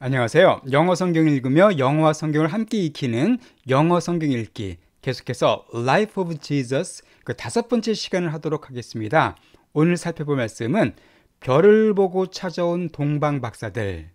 안녕하세요. 영어 성경 읽으며 영어와 성경을 함께 익히는 영어 성경 읽기. 계속해서 Life of Jesus 그 5번째 시간을 하도록 하겠습니다. 오늘 살펴볼 말씀은 별을 보고 찾아온 동방 박사들.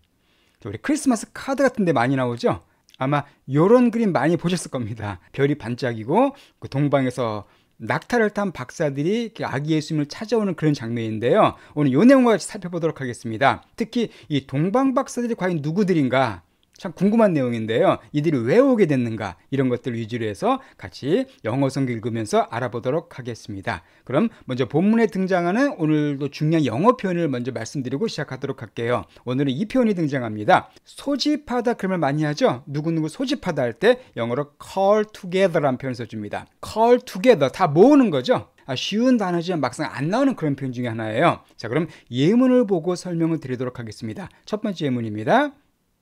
우리 크리스마스 카드 같은 데 많이 나오죠? 아마 요런 그림 많이 보셨을 겁니다. 별이 반짝이고 그 동방에서 낙타를 탄 박사들이 아기 예수님을 찾아오는 그런 장면인데요. 오늘 이 내용과 같이 살펴보도록 하겠습니다. 특히 이 동방 박사들이 과연 누구들인가 참 궁금한 내용인데요. 이들이 왜 오게 됐는가 이런 것들을 위주로 해서 같이 영어 성경 읽으면서 알아보도록 하겠습니다. 그럼 먼저 본문에 등장하는 오늘도 중요한 영어 표현을 먼저 말씀드리고 시작하도록 할게요. 오늘은 이 표현이 등장합니다. 소집하다 그런 말 많이 하죠. 누구누구 소집하다 할 때 영어로 call together라는 표현을 써줍니다. call together 다 모으는 거죠. 쉬운 단어지만 막상 안 나오는 그런 표현 중에 하나예요. 자, 그럼 예문을 보고 설명을 드리도록 하겠습니다. 첫 번째 예문입니다.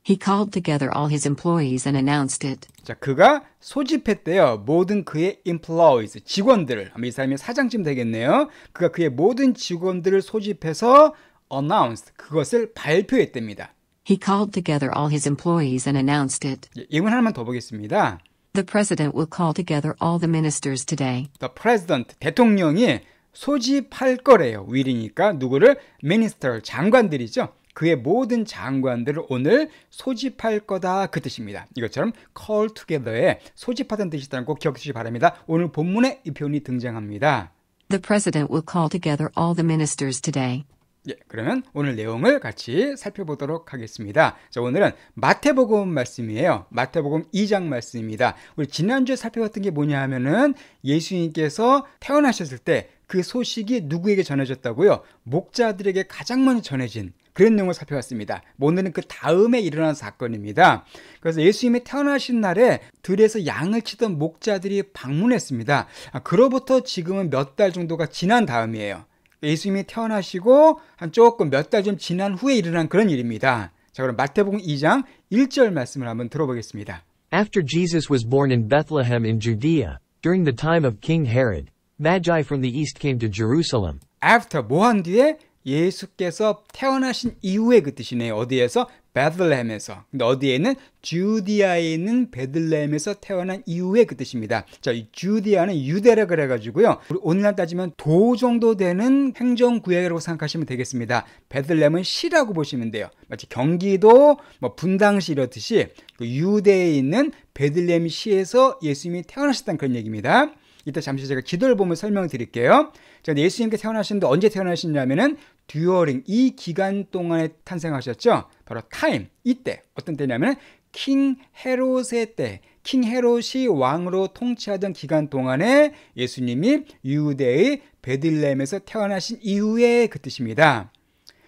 He called together all his employees and announced it. 자, 그가 소집했대요. 모든 그의 employees, 직원들을. 아마 이 사람이 사장쯤 되겠네요. 그가 그의 모든 직원들을 소집해서 announced, 그것을 발표했답니다. He called together all his employees and announced it. 예문 하나만 더 보겠습니다. The president will call together all the ministers today. The president, 대통령이 소집할 거래요. will이니까 누구를? minister, 장관들이죠. 그의 모든 장관들을 오늘 소집할 거다 그 뜻입니다. 이것처럼 call together에 소집하다는 뜻이 있다는 꼭 기억해 주시기 바랍니다. 오늘 본문에 이 표현이 등장합니다. The president will call together all the ministers today. 예, 그러면 오늘 내용을 같이 살펴보도록 하겠습니다. 자, 오늘은 마태복음 말씀이에요. 마태복음 2장 말씀입니다. 우리 지난주에 살펴봤던 게 뭐냐 하면은 예수님께서 태어나셨을 때 그 소식이 누구에게 전해졌다고요? 목자들에게 가장 먼저 전해진 그런 내용을 살펴봤습니다. 오늘은 그 다음에 일어난 사건입니다. 그래서 예수님이 태어나신 날에 들에서 양을 치던 목자들이 방문했습니다. 그로부터 지금은 몇 달 정도가 지난 다음이에요. 예수님이 태어나시고 한 조금 몇 달 좀 지난 후에 일어난 그런 일입니다. 자, 그럼 마태복음 2장 1절 말씀을 한번 들어보겠습니다. After Jesus was born in Bethlehem in Judea, during the time of King Herod, Magi from the east came to Jerusalem. After 뭐한 뒤에 예수께서 태어나신 이후에 그 뜻이네요. 어디에서? 베들레헴에서. 근데 어디에 있는? 주디아에 있는 베들레헴에서 태어난 이후에 그 뜻입니다. 자, 이 주디아는 유대라 그래가지고요. 우리 오늘날 따지면 도 정도 되는 행정구역이라고 생각하시면 되겠습니다. 베들레헴은 시라고 보시면 돼요. 마치 경기도 분당시 이렇듯이 그 유대에 있는 베들레헴 시에서 예수님이 태어나셨다는 그런 얘기입니다. 이따 잠시 제가 기도를 보면 설명을 드릴게요. 자, 예수님께 태어나셨는데 언제 태어나셨냐면은 during 이 기간 동안에 탄생하셨죠. 바로 time 이때 어떤 때냐면 킹 헤롯의 때, 킹 헤롯이 왕으로 통치하던 기간 동안에 예수님이 유대의 베들레헴에서 태어나신 이후에 그 뜻입니다.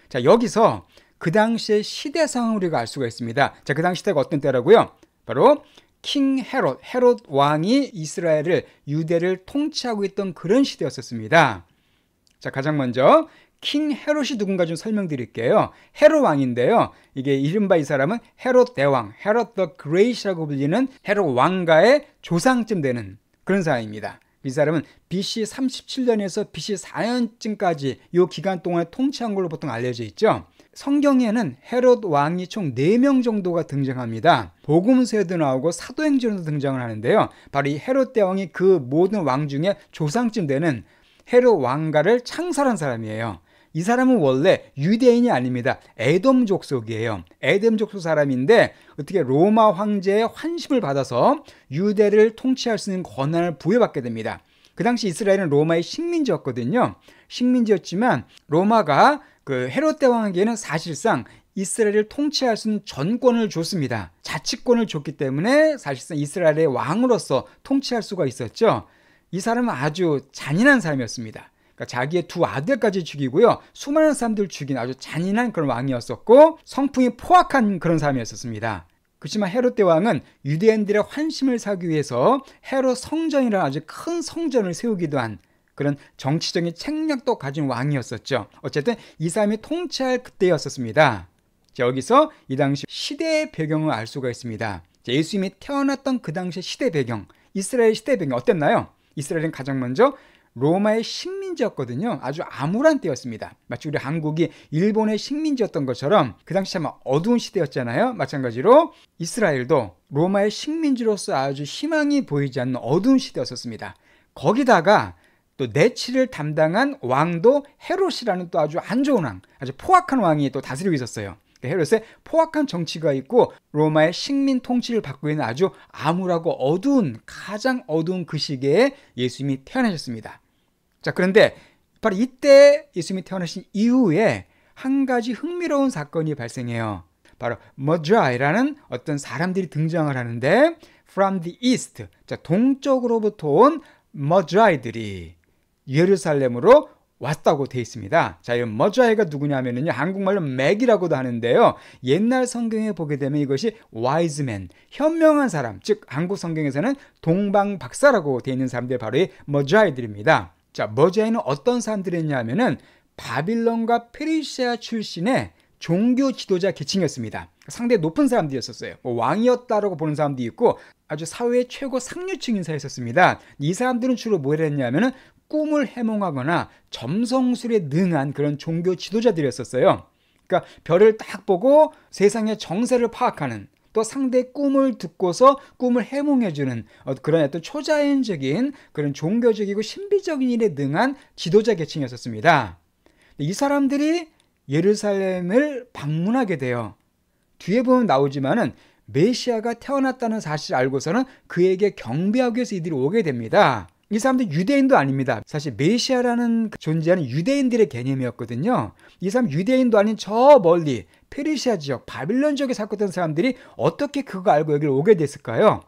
자, 여기서 그 당시의 시대 상황을 우리가 알 수가 있습니다. 자, 그 당시 때가 어떤 때라고요? 바로 킹 헤롯, 헤롯 왕이 이스라엘을, 유대를 통치하고 있던 그런 시대였었습니다. 자, 가장 먼저 킹 헤롯이 누군가 좀 설명드릴게요. 헤롯 왕인데요. 이게 이른바 이 사람은 헤롯 대왕, 헤롯 the Great이라고 불리는 헤롯 왕가의 조상쯤 되는 그런 사람입니다. 이 사람은 BC 37년에서 BC 4년쯤까지 이 기간 동안에 통치한 걸로 보통 알려져 있죠. 성경에는 헤롯 왕이 총 4명 정도가 등장합니다. 복음서에도 나오고 사도행전에도 등장을 하는데요. 바로 이 헤롯 대왕이 그 모든 왕 중에 조상쯤 되는 헤롯 왕가를 창설한 사람이에요. 이 사람은 원래 유대인이 아닙니다. 에돔 족속이에요. 에돔 족속 사람인데 어떻게 로마 황제의 환심을 받아서 유대를 통치할 수 있는 권한을 부여받게 됩니다. 그 당시 이스라엘은 로마의 식민지였거든요. 식민지였지만 로마가 그 헤롯 대왕에게는 사실상 이스라엘을 통치할 수 있는 전권을 줬습니다. 자치권을 줬기 때문에 사실상 이스라엘의 왕으로서 통치할 수가 있었죠. 이 사람은 아주 잔인한 사람이었습니다. 그러니까 자기의 2 아들까지 죽이고요. 수많은 사람들 죽인 아주 잔인한 그런 왕이었었고 성품이 포악한 그런 사람이었습니다. 그렇지만 헤롯 대왕은 유대인들의 환심을 사기 위해서 헤롯 성전이라는 아주 큰 성전을 세우기도 한 그런 정치적인 책략도 가진 왕이었었죠. 어쨌든 이 사람이 통치할 그때였었습니다. 자, 여기서 이 당시 시대의 배경을 알 수가 있습니다. 자, 예수님이 태어났던 그 당시 시대 배경, 이스라엘 시대 배경 어땠나요? 이스라엘은 가장 먼저 로마의 식민지였거든요. 아주 암울한 때였습니다. 마치 우리 한국이 일본의 식민지였던 것처럼 그 당시 참 어두운 시대였잖아요. 마찬가지로 이스라엘도 로마의 식민지로서 아주 희망이 보이지 않는 어두운 시대였었습니다. 거기다가 또 내치를 담당한 왕도 헤롯이라는 또 아주 안 좋은 왕, 아주 포악한 왕이 또 다스리고 있었어요. 헤롯의 포악한 정치가 있고 로마의 식민 통치를 받고 있는 아주 암울하고 어두운, 가장 어두운 그 시기에 예수님이 태어나셨습니다. 자, 그런데 바로 이때 예수님이 태어나신 이후에 한 가지 흥미로운 사건이 발생해요. 바로 머자이라는 어떤 사람들이 등장을 하는데 from the east, 자, 동쪽으로부터 온 머자이들이 예루살렘으로 왔다고 되어 있습니다. 자, 이 머자이가 누구냐면요, 한국말로 맥이라고도 하는데요, 옛날 성경에 보게 되면 이것이 wise man, 현명한 사람, 즉 한국 성경에서는 동방박사라고 되어 있는 사람들이 바로 이 머자이들입니다. 자, 머자이는 어떤 사람들이었냐면은 바빌론과 페르시아 출신의 종교 지도자 계층이었습니다. 상당히 높은 사람들이었어요. 왕이었다라고 보는 사람도 있고 아주 사회의 최고 상류층 인사였었습니다. 이 사람들은 주로 뭘 했냐면은 꿈을 해몽하거나 점성술에 능한 그런 종교 지도자들이었어요. 그러니까 별을 딱 보고 세상의 정세를 파악하는, 또 상대의 꿈을 듣고서 꿈을 해몽해주는 그런 어떤 초자연적인 그런 종교적이고 신비적인 일에 능한 지도자 계층이었습니다. 이 사람들이 예루살렘을 방문하게 돼요. 뒤에 보면 나오지만은 메시아가 태어났다는 사실을 알고서는 그에게 경배하기 위해서 이들이 오게 됩니다. 이 사람들 유대인도 아닙니다. 사실 메시아라는 존재하는 유대인들의 개념이었거든요. 이 사람 유대인도 아닌 저 멀리 페르시아 지역, 바빌론 지역에 살았던 사람들이 어떻게 그거 알고 여기를 오게 됐을까요?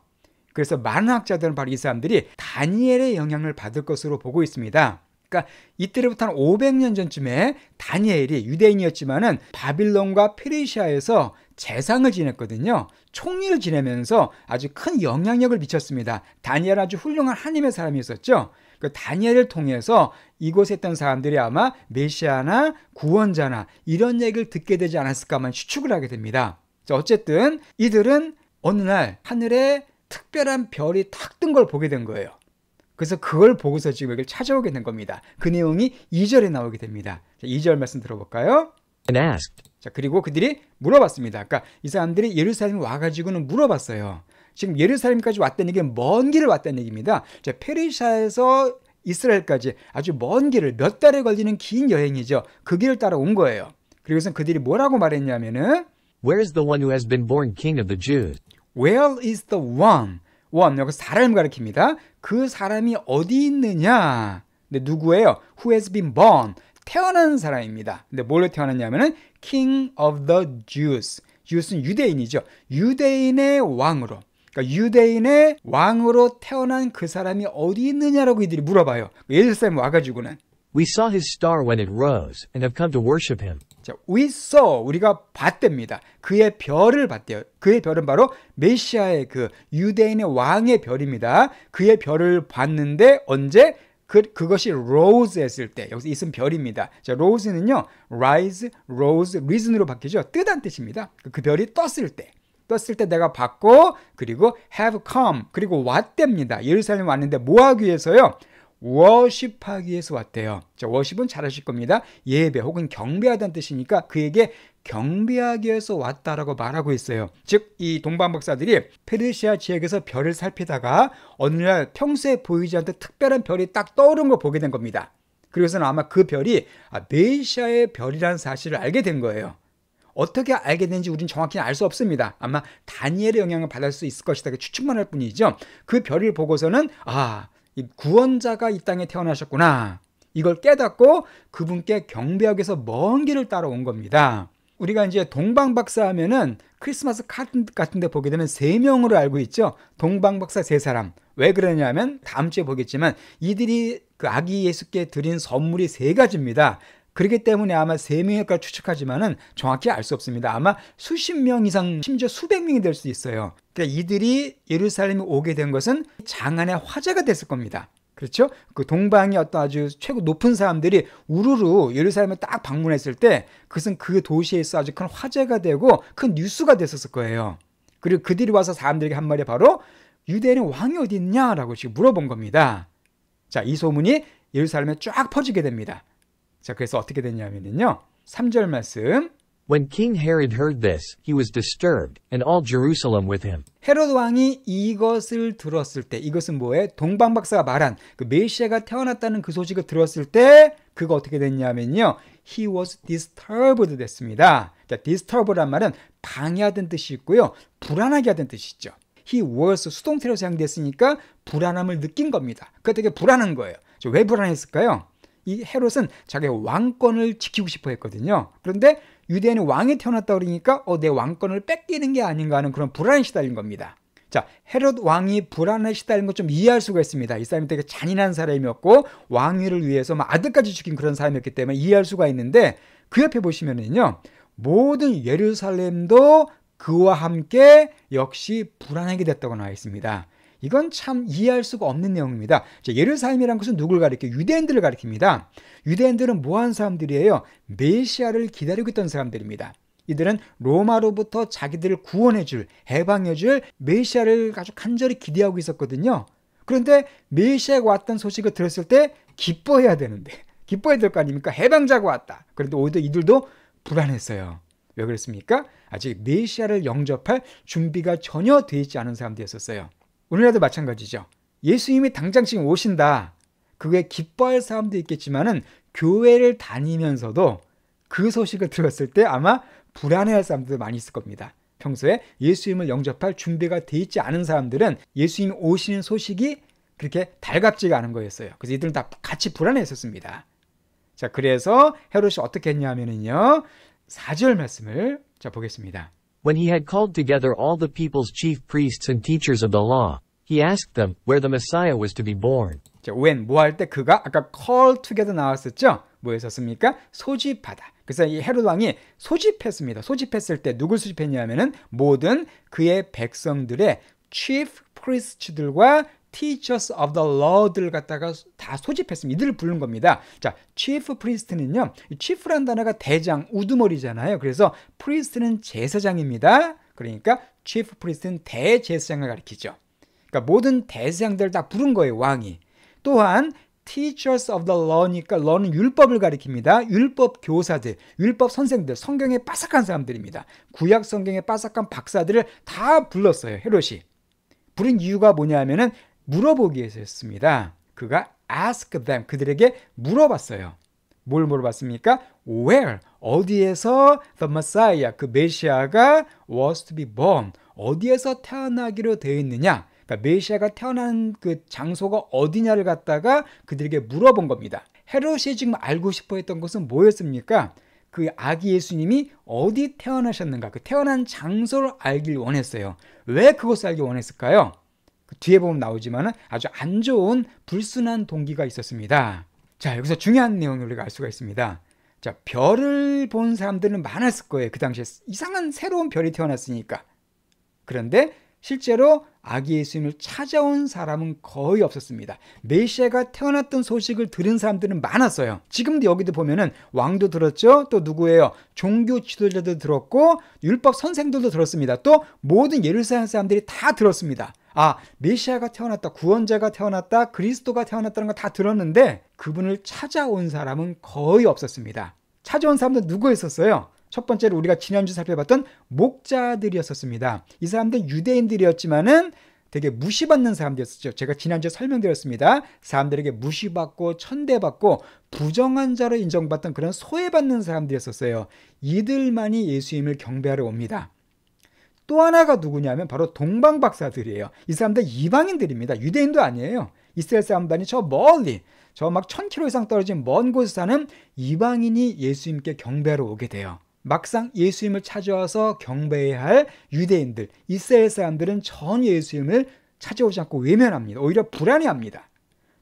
그래서 많은 학자들은 바로 이 사람들이 다니엘의 영향을 받을 것으로 보고 있습니다. 그러니까 이때로부터 한 500년 전쯤에 다니엘이 유대인이었지만은 바빌론과 페르시아에서 재상을 지냈거든요. 총리를 지내면서 아주 큰 영향력을 미쳤습니다. 다니엘은 아주 훌륭한 하나님의 사람이었었죠. 그 다니엘을 통해서 이곳에 있던 사람들이 아마 메시아나 구원자나 이런 얘기를 듣게 되지 않았을까만 추측을 하게 됩니다. 자, 어쨌든 이들은 어느 날 하늘에 특별한 별이 탁 뜬 걸 보게 된 거예요. 그래서 그걸 보고서 지금 여기를 찾아오게 된 겁니다. 그 내용이 2절에 나오게 됩니다. 자, 2절 말씀 들어볼까요? and asked, 자, 그리고 그들이 물어봤습니다. 그러니까 이 사람들이 예루살렘에 와가지고는 물어봤어요. 지금 예루살렘까지 왔다는 얘기는 먼 길을 왔다는 얘기입니다. 자, 페르시아에서 이스라엘까지 아주 먼 길을 몇 달에 걸리는 긴 여행이죠. 그 길을 따라 온 거예요. 그리고선 그들이 뭐라고 말했냐면은 Where is the one who has been born king of the Jews? Where is the one? 여기 사람을 가리킵니다. 그 사람이 어디 있느냐? 근데 누구예요? Who has been born? 태어난 사람입니다. 근데 뭘로 태어났냐면은 King of the Jews. Jews는 유대인이죠. 유대인의 왕으로. 그러니까 유대인의 왕으로 태어난 그 사람이 어디 있느냐라고 이들이 물어봐요. 예루살렘 와가지고는. We saw his star when it rose and have come to worship him. 자, we saw, 우리가 봤답니다. 그의 별을 봤대요. 그의 별은 바로 메시아의 그 유대인의 왕의 별입니다. 그의 별을 봤는데 언제? 그것이 rose 했을 때, 여기서 있은 별입니다. 자, rose는요, rise, rose, reason으로 바뀌죠. 뜨다는 뜻입니다. 그 별이 떴을 때 내가 봤고, 그리고 have come, 그리고 왔답니다. 예루살렘 왔는데 뭐 하기 위해서요? 워십하기 위해서 왔대요. 자, 워십은 잘 아실 겁니다. 예배 혹은 경배하다는 뜻이니까 그에게 경배하기 위해서 왔다라고 말하고 있어요. 즉, 이 동방박사들이 페르시아 지역에서 별을 살피다가 어느 날 평소에 보이지 않던 특별한 별이 딱 떠오른 걸 보게 된 겁니다. 그래서는 아마 그 별이 메시아의 별이라는 사실을 알게 된 거예요. 어떻게 알게 된지 우리는 정확히 알 수 없습니다. 아마 다니엘의 영향을 받을 수 있을 것이다. 추측만 할 뿐이죠. 그 별을 보고서는 이 구원자가 이 땅에 태어나셨구나. 이걸 깨닫고 그분께 경배하기 위해서 먼 길을 따라온 겁니다. 우리가 이제 동방박사 하면은 크리스마스 카드 같은 데 보게 되면 3명으로 알고 있죠. 동방박사 3사람. 왜 그러냐면 다음 주에 보겠지만 이들이 그 아기 예수께 드린 선물이 3가지입니다. 그렇기 때문에 아마 3명일까 추측하지만은 정확히 알 수 없습니다. 아마 수십 명 이상, 심지어 수백 명이 될 수 있어요. 그러니까 이들이 예루살렘에 오게 된 것은 장안의 화제가 됐을 겁니다. 그렇죠? 그 동방의 어떤 아주 최고 높은 사람들이 우르르 예루살렘에 딱 방문했을 때 그것은 그 도시에서 아주 큰 화제가 되고 큰 뉴스가 됐었을 거예요. 그리고 그들이 와서 사람들에게 한 말이 바로 유대인의 왕이 어디 있냐라고 지금 물어본 겁니다. 자, 이 소문이 예루살렘에 쫙 퍼지게 됩니다. 자, 그래서 어떻게 됐냐면요. 3절 말씀. When King Herod heard this, he was disturbed, and all Jerusalem with him. 헤롯 왕이 이것을 들었을 때, 이것은 뭐예요? 동방박사가 말한 그 메시아가 태어났다는 그 소식을 들었을 때 그가 어떻게 됐냐면요. He was disturbed 됐습니다. 자, disturb란 말은 방해하던 뜻이 있고요. 불안하게 하던 뜻이 있죠. He was 수동태로 사용됐으니까 불안함을 느낀 겁니다. 그가 되게 불안한 거예요. 왜 불안했을까요? 이 헤롯은 자기의 왕권을 지키고 싶어 했거든요. 그런데 유대인이 왕이 태어났다 그러니까 내 왕권을 뺏기는 게 아닌가 하는 그런 불안에 시달린 겁니다. 자, 헤롯 왕이 불안에 시달린 것 좀 이해할 수가 있습니다. 이 사람이 되게 잔인한 사람이었고 왕위를 위해서 아들까지 죽인 그런 사람이었기 때문에 이해할 수가 있는데 그 옆에 보시면은요. 모든 예루살렘도 그와 함께 역시 불안하게 됐다고 나와 있습니다. 이건 참 이해할 수가 없는 내용입니다. 예루살렘이라는 것은 누굴 가리켜요? 유대인들을 가리킵니다. 유대인들은 뭐한 사람들이에요? 메시아를 기다리고 있던 사람들입니다. 이들은 로마로부터 자기들을 구원해줄, 해방해줄 메시아를 아주 간절히 기대하고 있었거든요. 그런데 메시아가 왔다는 소식을 들었을 때 기뻐해야 되는데, 기뻐해야 될 거 아닙니까? 해방자가 왔다. 그런데 오히려 이들도 불안했어요. 왜 그랬습니까? 아직 메시아를 영접할 준비가 전혀 되어 있지 않은 사람들이었어요. 오늘날도 마찬가지죠. 예수님이 당장 지금 오신다. 그게 기뻐할 사람도 있겠지만은 교회를 다니면서도 그 소식을 들었을 때 아마 불안해할 사람들도 많이 있을 겁니다. 평소에 예수님을 영접할 준비가 돼 있지 않은 사람들은 예수님 오시는 소식이 그렇게 달갑지가 않은 거였어요. 그래서 이들은 다 같이 불안해했었습니다. 자, 그래서 헤롯이 어떻게 했냐면은요. 4절 말씀을 자 보겠습니다. When he had called together all the people's chief priests and teachers of the law, he asked them where the Messiah was to be born. 자, when 뭐 할 때 그가 아까 call together 나왔었죠? 뭐였었습니까? 소집하다. 그래서 이 헤롯 왕이 소집했습니다. 소집했을 때 누굴 소집했냐면은 모든 그의 백성들의 chief priests들과 teachers of the law들 갖다가 다 소집했습니다. 이들을 부른 겁니다. 자, chief priest는요. chief라는 단어가 대장, 우두머리잖아요. 그래서 priest는 제사장입니다. 그러니까 chief priest는 대제사장을 가리키죠. 그러니까 모든 대제사장들을 다 부른 거예요, 왕이. 또한 teachers of the law니까 law는 율법을 가리킵니다. 율법 교사들, 율법 선생들, 성경에 빠삭한 사람들입니다. 구약 성경에 빠삭한 박사들을 다 불렀어요, 헤롯이. 부른 이유가 뭐냐면은 물어보기 위해서였습니다. 그가 ask them, 그들에게 물어봤어요. 뭘 물어봤습니까? Where, 어디에서 the Messiah, 그 메시아가 was to be born, 어디에서 태어나기로 되어 있느냐? 그러니까 메시아가 태어난 그 장소가 어디냐를 갖다가 그들에게 물어본 겁니다. 헤롯이 지금 알고 싶어 했던 것은 뭐였습니까? 그 아기 예수님이 어디 태어나셨는가, 그 태어난 장소를 알길 원했어요. 왜 그것을 알기 원했을까요? 그 뒤에 보면 나오지만 아주 안 좋은 불순한 동기가 있었습니다. 자, 여기서 중요한 내용을 우리가 알 수가 있습니다. 자, 별을 본 사람들은 많았을 거예요. 그 당시에 이상한 새로운 별이 태어났으니까. 그런데 실제로 아기 예수님을 찾아온 사람은 거의 없었습니다. 메시아가 태어났던 소식을 들은 사람들은 많았어요. 지금도 여기도 보면은 왕도 들었죠. 또 누구예요? 종교 지도자도 들었고 율법 선생들도 들었습니다. 또 모든 예루살렘 사람들이 다 들었습니다. 아, 메시아가 태어났다, 구원자가 태어났다, 그리스도가 태어났다는 거 다 들었는데 그분을 찾아온 사람은 거의 없었습니다. 찾아온 사람들은 누구였었어요? 첫 번째로 우리가 지난주 살펴봤던 목자들이었습니다. 이 사람들은 유대인들이었지만은 되게 무시받는 사람들이었죠. 제가 지난주에 설명드렸습니다. 사람들에게 무시받고 천대받고 부정한 자로 인정받던 그런 소외받는 사람들이었어요. 이들만이 예수님을 경배하러 옵니다. 또 하나가 누구냐면 바로 동방박사들이에요. 이 사람들 이방인들입니다. 유대인도 아니에요. 이스라엘 사람들이 저 멀리, 저 막 1000km 이상 떨어진 먼 곳에 사는 이방인이 예수님께 경배하러 오게 돼요. 막상 예수님을 찾아와서 경배해야 할 유대인들, 이스라엘 사람들은 전혀 예수님을 찾아오지 않고 외면합니다. 오히려 불안해합니다.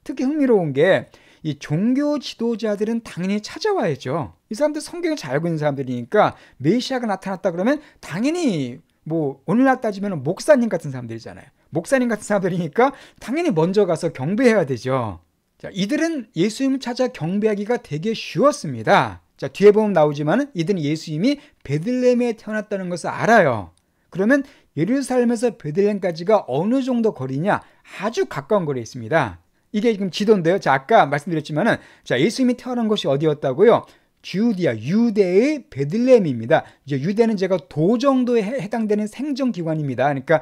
특히 흥미로운 게 이 종교 지도자들은 당연히 찾아와야죠. 이 사람들 성경을 잘 알고 있는 사람들이니까 메시아가 나타났다 그러면 당연히 뭐 오늘날 따지면 목사님 같은 사람들이잖아요. 목사님 같은 사람들이니까 당연히 먼저 가서 경배해야 되죠. 자, 이들은 예수님을 찾아 경배하기가 되게 쉬웠습니다. 자, 뒤에 보면 나오지만 이들은 예수님이 베들레헴에 태어났다는 것을 알아요. 그러면 예루살렘에서 베들레헴까지가 어느 정도 거리냐? 아주 가까운 거리에 있습니다. 이게 지금 지도인데요. 자, 아까 말씀드렸지만은, 자, 예수님이 태어난 곳이 어디였다고요? 주디아, 유대의 베들레헴입니다. 이제 유대는 제가 도 정도에 해당되는 행정기관입니다. 그러니까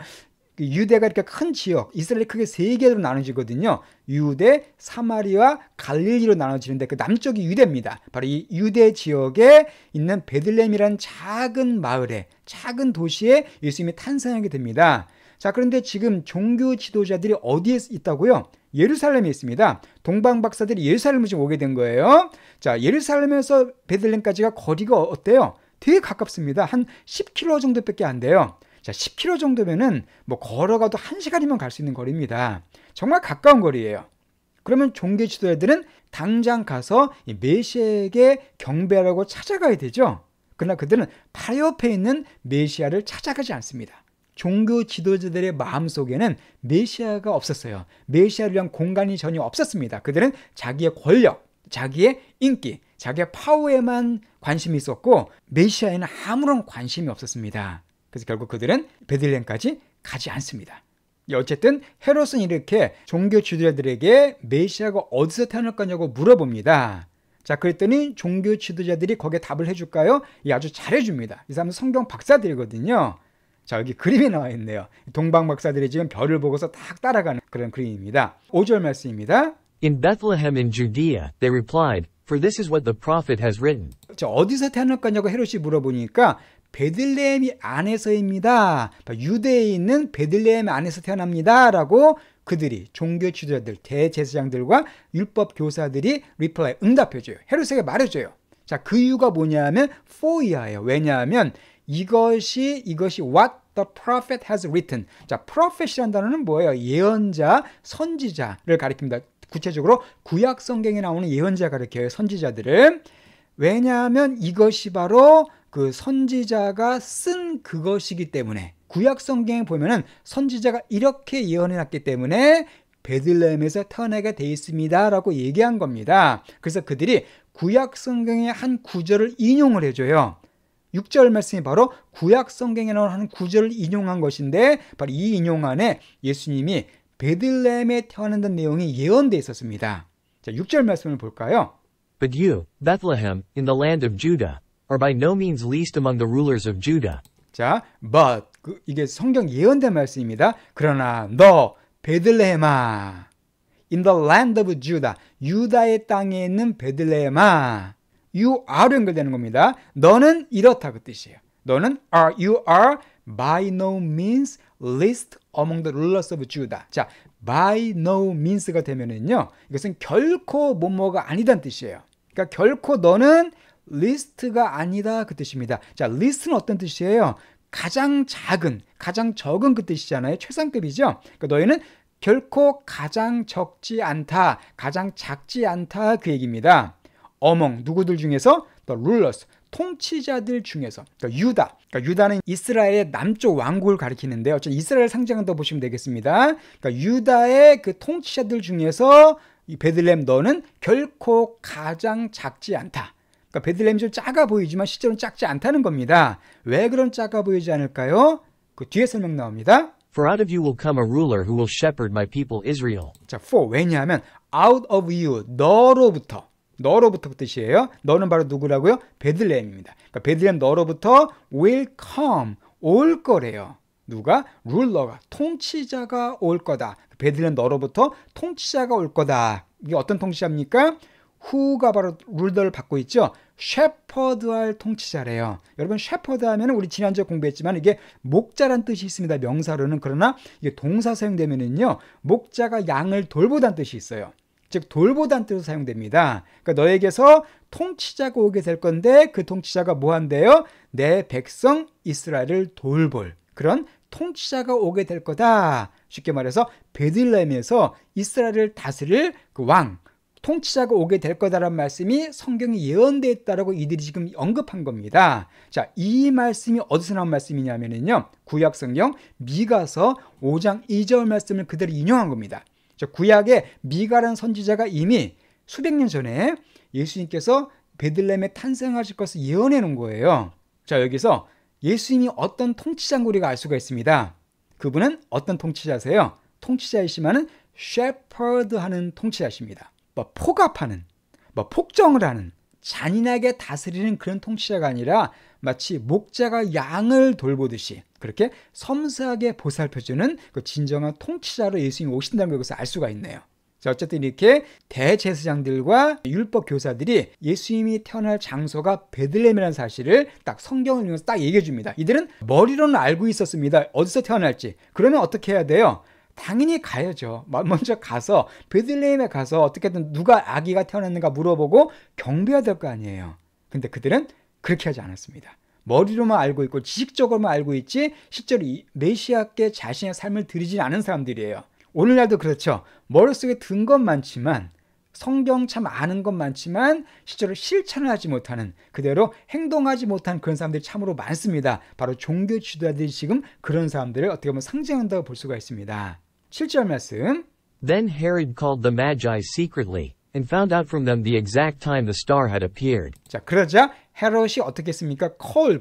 유대가 이렇게 큰 지역, 이스라엘이 크게 세 개로 나눠지거든요. 유대, 사마리아, 갈릴리로 나눠지는데 그 남쪽이 유대입니다. 바로 이 유대 지역에 있는 베들레헴이라는 작은 마을에, 작은 도시에 예수님이 탄생하게 됩니다. 자, 그런데 지금 종교 지도자들이 어디에 있다고요? 예루살렘에 있습니다. 동방 박사들이 예루살렘을 지금 오게 된 거예요. 자, 예루살렘에서 베들레헴까지가 거리가 어때요? 되게 가깝습니다. 한 10km 정도밖에 안 돼요. 자, 10km 정도면은 뭐 걸어가도 1시간이면 갈 수 있는 거리입니다. 정말 가까운 거리예요. 그러면 종교 지도자들은 당장 가서 이 메시아에게 경배하라고 찾아가야 되죠. 그러나 그들은 바로 옆에 있는 메시아를 찾아가지 않습니다. 종교 지도자들의 마음속에는 메시아가 없었어요. 메시아를 위한 공간이 전혀 없었습니다. 그들은 자기의 권력, 자기의 인기, 자기의 파워에만 관심이 있었고 메시아에는 아무런 관심이 없었습니다. 그래서 결국 그들은 베들레헴까지 가지 않습니다. 어쨌든 헤롯은 이렇게 종교 지도자들에게 메시아가 어디서 태어날 거냐고 물어봅니다. 자, 그랬더니 종교 지도자들이 거기에 답을 해줄까요? 아주 잘해줍니다. 이 사람은 성경 박사들이거든요. 자, 여기 그림이 나와 있네요. 동방 박사들이 지금 별을 보고서 딱 따라가는 그런 그림입니다. 5절 말씀입니다. In Bethlehem in Judea, they replied, for this is what the prophet has written. 자, 어디서 태어날 거냐고 헤롯이 물어보니까 베들레헴 안에서입니다. 유대에 있는 베들레헴 안에서 태어납니다. 라고 그들이 종교 지도자들, 대제사장들과 율법 교사들이 리플라이, 응답해줘요. 헤롯에게 말해줘요. 자, 그 이유가 뭐냐면 for이에요. 왜냐하면 이것이 what the prophet has written. 자, prophet이라는 단어는 뭐예요? 예언자, 선지자를 가리킵니다. 구체적으로 구약 성경에 나오는 예언자 가리켜요. 선지자들을. 왜냐하면 이것이 바로 그 선지자가 쓴 그것이기 때문에, 구약 성경에 보면은 선지자가 이렇게 예언해 놨기 때문에 베들레헴에서 태어나게 돼 있습니다 라고 얘기한 겁니다. 그래서 그들이 구약 성경의 한 구절을 인용을 해줘요. 6절 말씀이 바로 구약 성경에 나오는 한 구절을 인용한 것인데, 바로 이 인용 안에 예수님이 베들레헴에 태어난다는 내용이 예언되어 있었습니다. 자, 6절 말씀을 볼까요? But you, Bethlehem, in the land of Judah, are by no means least among the rulers of Judah. 자, but 이게 성경 예언된 말씀입니다. 그러나 너 베들레헴아, in the land of Judah, 유다의 땅에 있는 베들레헴아, you are로 연결되는 겁니다. 너는 이렇다 그 뜻이에요. 너는 you are by no means least among the rulers of Judah. 자, by no means가 되면은요, 이것은 결코 뭐뭐가 아니다는 뜻이에요. 그러니까 결코 너는 least가 아니다 그 뜻입니다. 자, least는 어떤 뜻이에요? 가장 작은, 가장 적은 그 뜻이잖아요. 최상급이죠. 그러니까 너희는 결코 가장 적지 않다, 가장 작지 않다 그 얘기입니다. among 누구들 중에서 the rulers 통치자들 중에서, 그러니까 유다. 그러니까 유다는 이스라엘의 남쪽 왕국을 가리키는데 어쨌든 이스라엘 상징한다고 보시면 되겠습니다. 그러니까 유다의 그 통치자들 중에서 이 베들레헴 너는 결코 가장 작지 않다. 그러니까 베들레헴이 좀 작아 보이지만 실제로는 작지 않다는 겁니다. 왜 그런 작아 보이지 않을까요? 그 뒤에 설명 나옵니다. For out of you will come a ruler who will shepherd my people Israel. 자, for 왜냐하면 out of you 너로부터 그 뜻이에요. 너는 바로 누구라고요? 베들레헴입니다. 그러니까 베들레헴 너로부터 will come 올 거래요. 누가? 룰러가, 통치자가 올 거다. 베들레헴 너로부터 통치자가 올 거다. 이게 어떤 통치자입니까? who가 바로 룰러를 받고 있죠. shepherd할 통치자래요. 여러분 shepherd 하면 우리 지난주에 공부했지만 이게 목자란 뜻이 있습니다. 명사로는. 그러나 이게 동사 사용되면은요, 목자가 양을 돌보다는 뜻이 있어요. 즉 돌보다는 뜻으로 사용됩니다. 그러니까 너에게서 통치자가 오게 될 건데 그 통치자가 뭐 한대요? 내 백성 이스라엘을 돌볼 그런 통치자가 오게 될 거다. 쉽게 말해서 베들레헴에서 이스라엘을 다스릴 그 왕, 통치자가 오게 될 거다라는 말씀이 성경에 예언되어 있다라고 이들이 지금 언급한 겁니다. 자, 이 말씀이 어디서 나온 말씀이냐면요, 구약 성경 미가서 5장 2절 말씀을 그대로 인용한 겁니다. 구약의 미가라는 선지자가 이미 수백 년 전에 예수님께서 베들레헴에 탄생하실 것을 예언해 놓은 거예요. 자, 여기서 예수님이 어떤 통치자인 걸 우리가 알 수가 있습니다. 그분은 어떤 통치자세요? 통치자이시면은 shepherd하는 통치자십니다. 뭐 포갑하는, 뭐 폭정을 하는, 잔인하게 다스리는 그런 통치자가 아니라 마치 목자가 양을 돌보듯이 그렇게 섬세하게 보살펴주는 그 진정한 통치자로 예수님이 오신다는 걸 여기서 알 수가 있네요. 자, 어쨌든 이렇게 대제사장들과 율법 교사들이 예수님이 태어날 장소가 베들레헴이라는 사실을 딱 성경을 읽으면서 딱 얘기해 줍니다. 이들은 머리로는 알고 있었습니다. 어디서 태어날지. 그러면 어떻게 해야 돼요? 당연히 가야죠. 먼저 가서 베들레헴에 가서 어떻게든 누가 아기가 태어났는가 물어보고 경배해야 될 거 아니에요. 근데 그들은 그렇게 하지 않았습니다. 머리로만 알고 있고 지식적으로만 알고 있지 실제로 이 메시아께 자신의 삶을 드리지 않은 사람들이에요. 오늘날도 그렇죠. 머릿속에 든 건 많지만 성경 참 아는 건 많지만 실제로 실천을 하지 못하는, 그대로 행동하지 못한 그런 사람들이 참으로 많습니다. 바로 종교 지도자들이 지금 그런 사람들을 어떻게 보면 상징한다고 볼 수가 있습니다. 7절 말씀. Then Herod called the Magi secretly, and found out from them the exact time the star had appeared. 자, 그러자 헤롯이 어떻게 했습니까?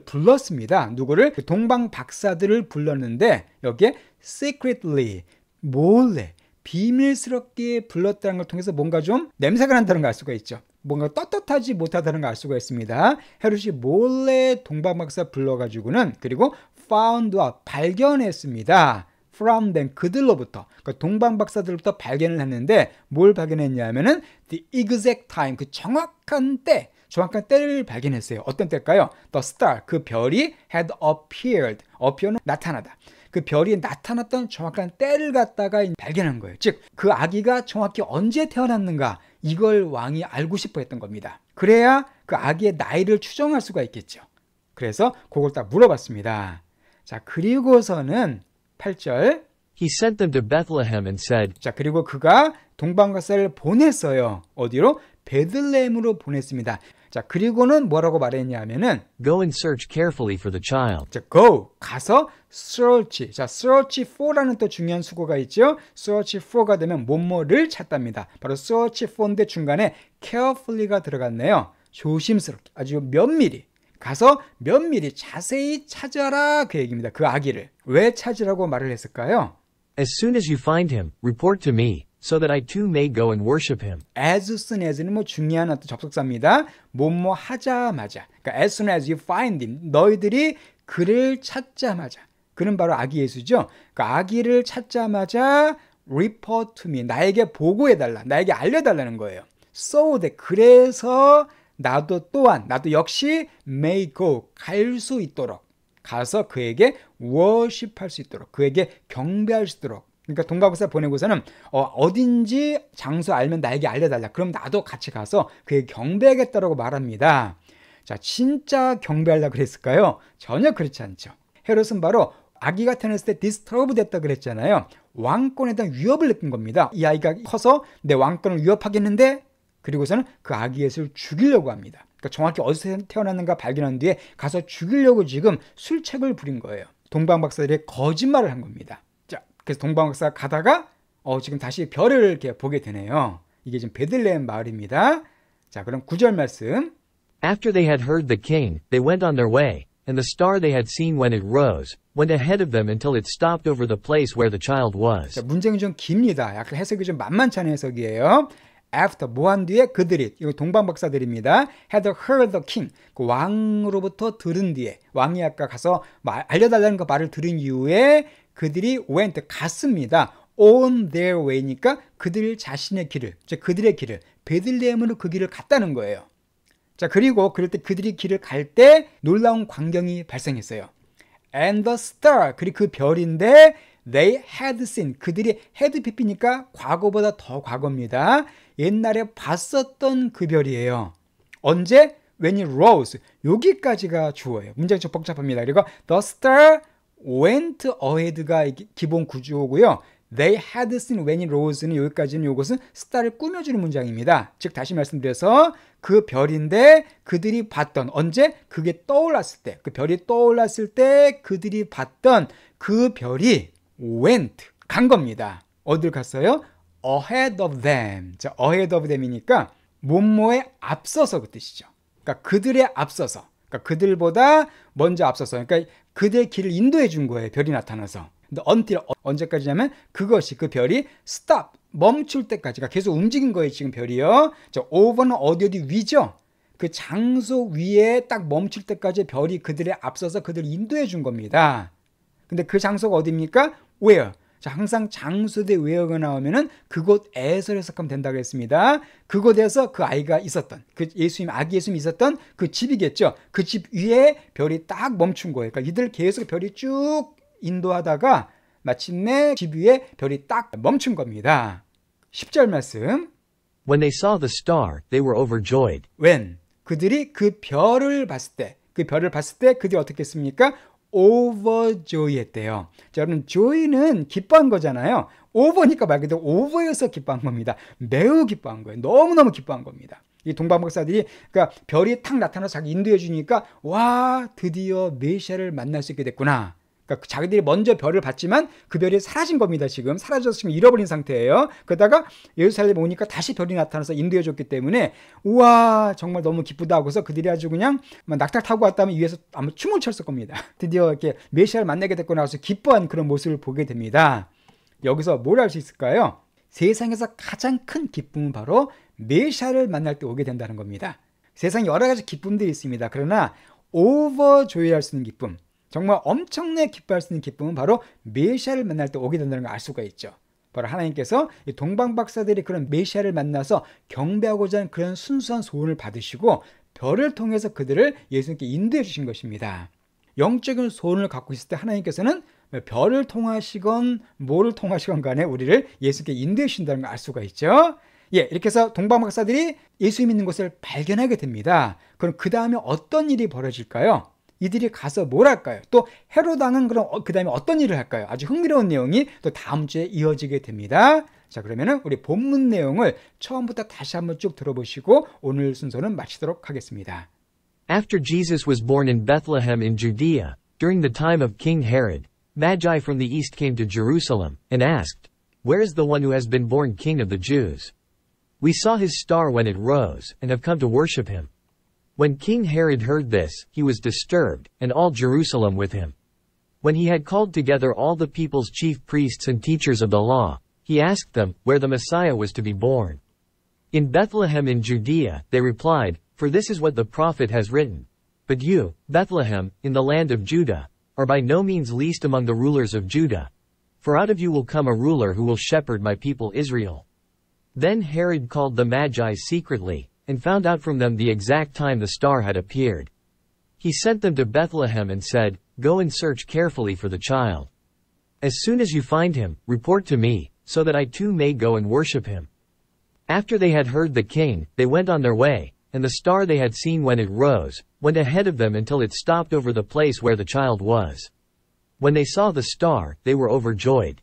불렀습니다. 누구를? 동방 박사들을 불렀는데 여기에 secretly, 몰래, 비밀스럽게 불렀다는 걸 통해서 뭔가 좀 냄새가 난다는 걸 알 수가 있죠. 뭔가 떳떳하지 못하다는 걸 알 수가 있습니다. 헤롯이 몰래 동방 박사 불러가지고는 그리고 found out, 발견했습니다. from them, 그들로부터, 그러니까 동방 박사들로부터 발견을 했는데 뭘 발견했냐면은 the exact time, 그 정확한 때, 정확한 때를 발견했어요. 어떤 때일까요? The star, 그 별이 had appeared, appear는 나타나다. 그 별이 나타났던 정확한 때를 갖다가 발견한 거예요. 즉, 그 아기가 정확히 언제 태어났는가, 이걸 왕이 알고 싶어 했던 겁니다. 그래야 그 아기의 나이를 추정할 수가 있겠죠. 그래서 그걸 딱 물어봤습니다. 자, 그리고서는 8절. He sent them to Bethlehem and said, 자, 그리고 그가 동방박사를 보냈어요. 어디로? 베들레헴으로 보냈습니다. 자, 그리고는 뭐라고 말했냐면은 Go and search carefully for the child. 자, go, 가서 search. 자, search for라는 또 중요한 수고가 있죠. search for가 되면 뭐뭐를 찾답니다. 바로 search for인데 중간에 carefully가 들어갔네요. 조심스럽게, 아주 면밀히. 가서 면밀히 자세히 찾아라, 그 얘기입니다. 그 아기를. 왜 찾으라고 말을 했을까요? As soon as you find him, report to me, so that I too may go and worship him. As soon as는 뭐 중요한 어떤 접속사입니다. 뭐뭐 하자마자. 그러니까 as soon as you find him, 너희들이 그를 찾자마자. 그는 바로 아기 예수죠. 그러니까 아기를 찾자마자 report to me, 나에게 보고해달라, 나에게 알려달라는 거예요. So that, 그래서 나도 또한, 나도 역시 may go, 갈 수 있도록, 가서 그에게 worship할 수 있도록, 그에게 경배할 수 있도록. 그러니까 동방박사 보내고서는 어딘지 장소 알면 나에게 알려달라. 그럼 나도 같이 가서 그에게 경배하겠다라고 말합니다. 자, 진짜 경배하려고 그랬을까요? 전혀 그렇지 않죠. 헤롯은 바로 아기가 태어났을 때 디스터브 됐다 그랬잖아요. 왕권에 대한 위협을 느낀 겁니다. 이 아이가 커서 내 왕권을 위협하겠는데, 그리고서는 그 아기 예수를 죽이려고 합니다. 그러니까 정확히 어디서 태어났는가 발견한 뒤에 가서 죽이려고 지금 술책을 부린 거예요. 동방박사들이 거짓말을 한 겁니다. 자, 그래서 동방박사가 가다가 지금 다시 별을 이렇게 보게 되네요. 이게 지금 베들레헴 마을입니다. 자, 그럼 9절 말씀. After they had heard the king, they went on their way, and the star they had seen when it rose went ahead of them until it stopped over the place where the child was. 자, 문장이 좀 깁니다. 약간 해석이 좀 만만치 않은 해석이에요. After, 뭐한 뒤에 그들이, 이거 동방박사들입니다. had heard the king, 그 왕으로부터 들은 뒤에, 왕이 아까 가서 알려달라는 그 말을 들은 이후에 그들이 went, 갔습니다. on their way니까 그들 자신의 길을, 즉 그들의 길을, 베들레헴으로 그 길을 갔다는 거예요. 자, 그리고 그럴 때 그들이 길을 갈 때 놀라운 광경이 발생했어요. And the star, 그리고 그 별인데 they had seen, 그들이 had pp니까 과거보다 더 과거입니다. 옛날에 봤었던 그 별이에요. 언제? When it rose. 여기까지가 주어예요. 문장이 좀 복잡합니다. 그리고 the star went ahead가 기본 구조고요. They had seen when it rose는 여기까지는, 이것은 스타를 꾸며주는 문장입니다. 즉 다시 말씀드려서 그 별인데 그들이 봤던, 언제? 그게 떠올랐을 때, 그 별이 떠올랐을 때 그들이 봤던 그 별이 went, 간 겁니다. 어딜 갔어요? ahead of them. 자, ahead of them이니까 뭐뭐에 앞서서 그 뜻이죠. 그러니까 그들에 앞서서, 그러니까 그들보다 먼저 앞서서, 그러니까 그들의 길을 인도해 준 거예요. 별이 나타나서. 근데 until 언제까지냐면 그것이 그 별이 stop 멈출 때까지가 계속 움직인 거예요. 지금 별이요. 자, over는 어디 위죠. 그 장소 위에 딱 멈출 때까지 별이 그들의 앞서서 그들을 인도해 준 겁니다. 근데 그 장소가 어디입니까? where. 자, 항상 장소대 where가 나오면은 그곳에서 해석하면 된다고 했습니다. 그곳에서 그 아이가 있었던, 그 아기 예수님이 있었던 그 집이겠죠. 그 집 위에 별이 딱 멈춘 거예요. 그러니까 이들 계속 별이 쭉 인도하다가 마침내 집 위에 별이 딱 멈춘 겁니다. 10절 말씀. When they saw the star, they were overjoyed. When 그들이 그 별을 봤을 때, 그들이 어떻게 했습니까? overjoy 했대요. 자, 여러분 joy는 기뻐한 거잖아요. over니까 말 그대로 over여서 기뻐한 겁니다. 매우 기뻐한 거예요. 너무너무 기뻐한 겁니다. 이 동방박사들이 그러니까 별이 탁 나타나서 자기 인도해 주니까 와, 드디어 메시아를 만날 수 있게 됐구나. 그러니까 자기들이 먼저 별을 봤지만 그 별이 사라진 겁니다. 지금 사라져서 지금 잃어버린 상태예요. 그러다가 예루살렘에 오니까 다시 별이 나타나서 인도해 줬기 때문에 우와, 정말 너무 기쁘다 하고서 그들이 아주 그냥 낙타 타고 왔다면 위에서 아마 춤을 췄을 겁니다. 드디어 이렇게 메시아를 만나게 됐구나 해서 기뻐한 그런 모습을 보게 됩니다. 여기서 뭘 알 수 있을까요? 세상에서 가장 큰 기쁨은 바로 메시아를 만날 때 오게 된다는 겁니다. 세상에 여러 가지 기쁨들이 있습니다. 그러나 오버조이할 수 있는 기쁨, 정말 엄청나게 기뻐할 수 있는 기쁨은 바로 메시아를 만날 때 오게 된다는 걸 알 수가 있죠. 바로 하나님께서 이 동방박사들이 그런 메시아를 만나서 경배하고자 하는 그런 순수한 소원을 받으시고 별을 통해서 그들을 예수님께 인도해 주신 것입니다. 영적인 소원을 갖고 있을 때 하나님께서는 별을 통하시건 뭐를 통하시건 간에 우리를 예수님께 인도해 주신다는 걸 알 수가 있죠. 예, 이렇게 해서 동방박사들이 예수 믿는 것을 발견하게 됩니다. 그럼 그 다음에 어떤 일이 벌어질까요? 이들이 가서 뭘 할까요? 또 헤롯 왕은 그럼 그 다음에 어떤 일을 할까요? 아주 흥미로운 내용이 또 다음 주에 이어지게 됩니다. 자, 그러면은 우리 본문 내용을 처음부터 다시 한번 쭉 들어보시고 오늘 순서는 마치도록 하겠습니다. After Jesus was born in Bethlehem in Judea, during the time of King Herod, Magi from the east came to Jerusalem, and asked, "Where is the one who has been born King of the Jews? We saw his star when it rose, and have come to worship him." When King Herod heard this, he was disturbed, and all Jerusalem with him. When he had called together all the people's chief priests and teachers of the law, he asked them where the Messiah was to be born. "In Bethlehem in Judea," they replied, "for this is what the prophet has written. But you, Bethlehem, in the land of Judah, are by no means least among the rulers of Judah. For out of you will come a ruler who will shepherd my people Israel." Then Herod called the Magi secretly, and found out from them the exact time the star had appeared. He sent them to Bethlehem and said, "Go and search carefully for the child. As soon as you find him, report to me, so that I too may go and worship him." After they had heard the king, they went on their way, and the star they had seen when it rose, went ahead of them until it stopped over the place where the child was. When they saw the star, they were overjoyed.